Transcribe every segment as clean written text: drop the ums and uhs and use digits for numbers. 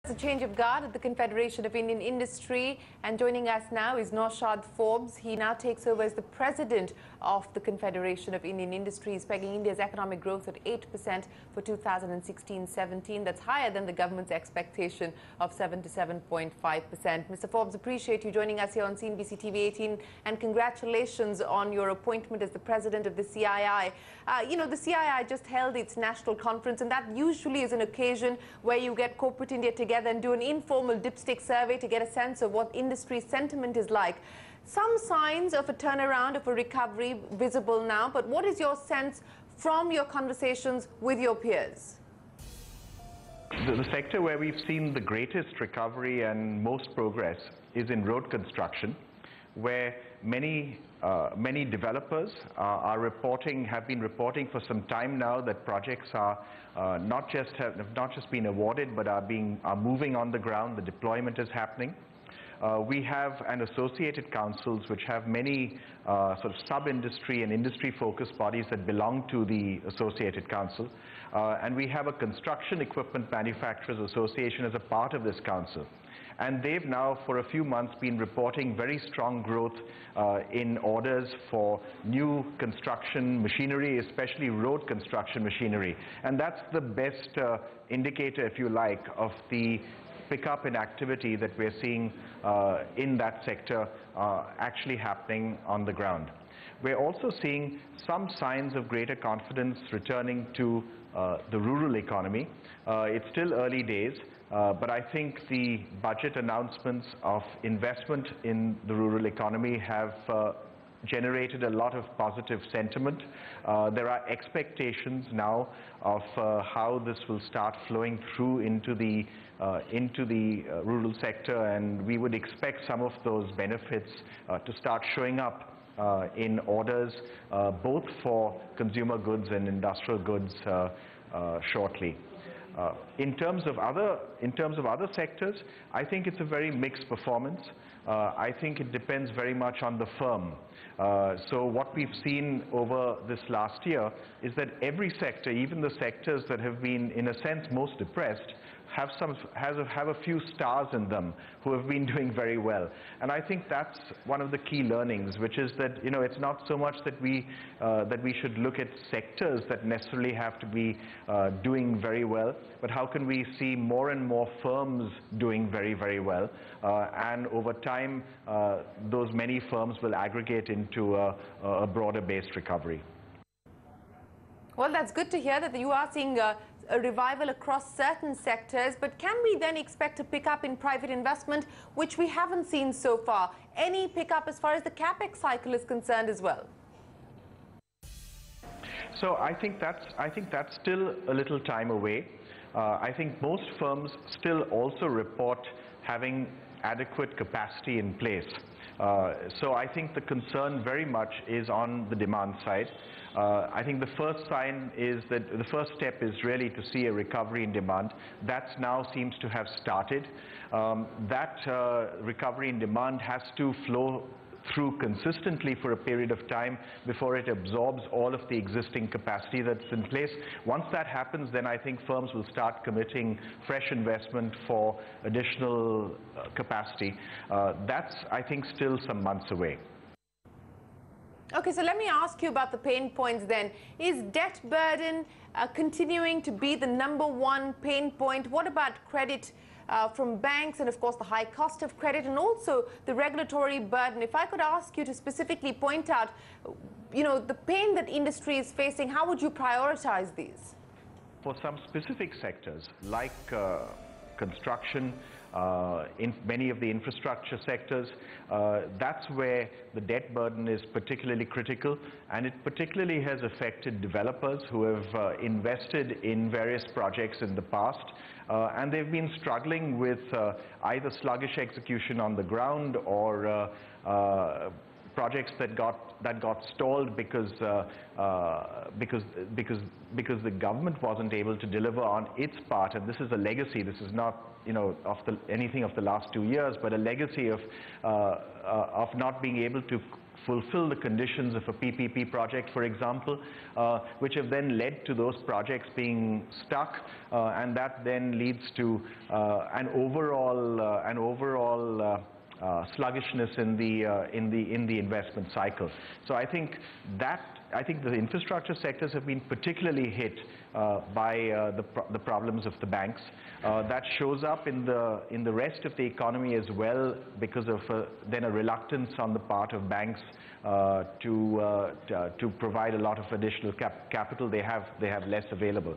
A change of guard at the Confederation of Indian Industry, and joining us now is Naushad Forbes. He now takes over as the president of the Confederation of Indian Industry. He's pegging India's economic growth at 8% for 2016-17. That's higher than the government's expectation of 7 to 7.5%. Mr. Forbes, appreciate you joining us here on CNBC-TV18, and congratulations on your appointment as the president of the CII. The CII just held its national conference, and that usually is an occasion where you get corporate India together and do an informal dipstick survey to get a sense of what industry sentiment is like. Some signs of a turnaround, of a recovery visible now, but what is your sense from your conversations with your peers? The sector where we've seen the greatest recovery and most progress is in road construction, where many developers have been reporting for some time now that projects are have not just been awarded, but are moving on the ground. The deployment is happening. We have associated councils which have many sort of sub-industry and industry-focused bodies that belong to the associated council. And we have a construction equipment manufacturers association as a part of this council. And they've now, for a few months, been reporting very strong growth in orders for new construction machinery, especially road construction machinery. And that's the best indicator, if you like, of the pickup in activity that we're seeing in that sector actually happening on the ground. We're also seeing some signs of greater confidence returning to the rural economy. It's still early days. But I think the budget announcements of investment in the rural economy have generated a lot of positive sentiment. There are expectations now of how this will start flowing through into the rural sector, and we would expect some of those benefits to start showing up in orders both for consumer goods and industrial goods shortly. In terms of other sectors, I think it's a very mixed performance. I think it depends very much on the firm. So what we've seen over this last year is that every sector, even the sectors that have been in a sense most depressed, have a few stars in them who have been doing very well. And I think that's one of the key learnings, which is that it's not so much that we should look at sectors that necessarily have to be doing very well, but how can we see more and more firms doing very, very well, and over time those many firms will aggregate into a broader based recovery. Well, that's good to hear that you are seeing a revival across certain sectors, but can we then expect a pickup in private investment, which we haven't seen so far? Any pickup as far as the capex cycle is concerned as well? So I think that's still a little time away. I think most firms still also report having adequate capacity in place. So I think the concern very much is on the demand side. I think the first step is really to see a recovery in demand. That now seems to have started. That recovery in demand has to flow through consistently for a period of time before it absorbs all of the existing capacity that's in place. Once that happens, then I think firms will start committing fresh investment for additional capacity. That's, I think, still some months away. Okay, so let me ask you about the pain points then. Is debt burden continuing to be the #1 pain point? What about credit from banks, and of course the high cost of credit, and also the regulatory burden? If I could ask you to specifically point out, the pain that industry is facing, how would you prioritize these? For some specific sectors like construction, in many of the infrastructure sectors, that's where the debt burden is particularly critical, and it particularly has affected developers who have invested in various projects in the past, and they've been struggling with either sluggish execution on the ground or projects that got stalled because the government wasn't able to deliver on its part. And this is a legacy. This is not anything of the last 2 years, but a legacy of not being able to fulfill the conditions of a PPP project, for example, which have then led to those projects being stuck, and that then leads to an overall sluggishness in the investment cycle. So I think the infrastructure sectors have been particularly hit by the problems of the banks. That shows up in the rest of the economy as well, because of then a reluctance on the part of banks to provide a lot of additional capital. They have less available.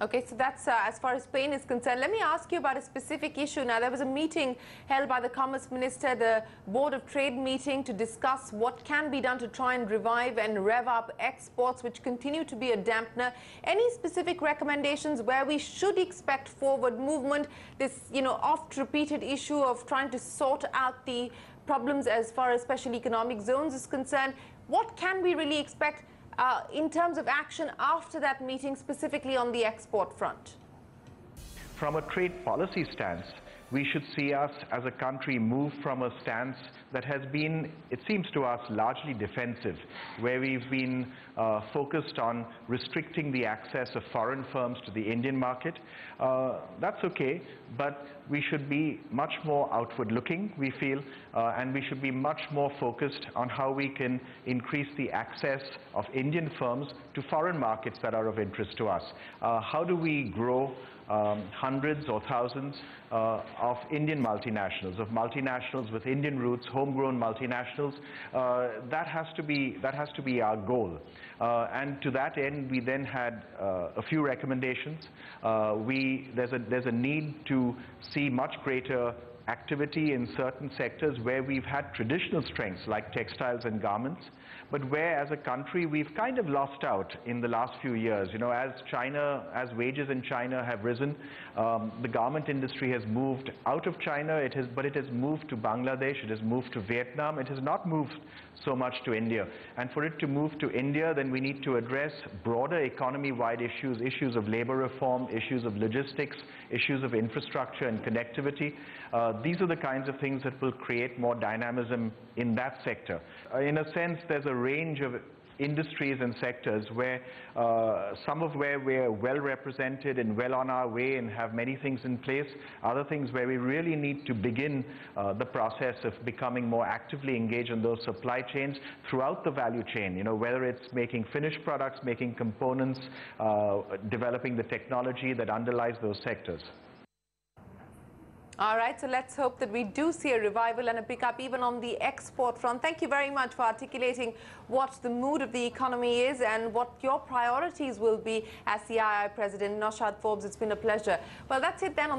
Okay, so that's as far as Spain is concerned. Let me ask you about a specific issue now. There was a meeting held by the Commerce Minister, the Board of Trade meeting, to discuss what can be done to try and revive and rev up exports, which continue to be a dampener. Any specific recommendations where we should expect forward movement? This, oft-repeated issue of trying to sort out the problems as far as special economic zones is concerned. What can we really expect in terms of action after that meeting, specifically on the export front? From a trade policy stance, we should see us as a country move from a stance that has been, it seems to us, largely defensive, where we've been focused on restricting the access of foreign firms to the Indian market. That's okay, but we should be much more outward-looking, we feel, and we should be much more focused on how we can increase the access of Indian firms to foreign markets that are of interest to us. How do we grow hundreds or thousands of Indian multinationals, of multinationals with Indian roots, homegrown multinationals? That has to be our goal. And to that end, we then had a few recommendations. There's a need to see much greater activity in certain sectors where we've had traditional strengths, like textiles and garments, but where as a country we've kind of lost out in the last few years. As wages in China have risen, the garment industry has moved out of China, but it has moved to Bangladesh, it has moved to Vietnam, it has not moved so much to India. And for it to move to India, then we need to address broader economy-wide issues of labor reform, issues of logistics, issues of infrastructure and connectivity. These are the kinds of things that will create more dynamism in that sector. In a sense, there's a range of industries and sectors where some of where we're well represented and well on our way and have many things in place, other things where we really need to begin the process of becoming more actively engaged in those supply chains throughout the value chain, whether it's making finished products, making components, developing the technology that underlies those sectors. All right, so let's hope that we do see a revival and a pickup even on the export front. Thank you very much for articulating what the mood of the economy is and what your priorities will be as CII President. Naushad Forbes, it's been a pleasure. Well, that's it then.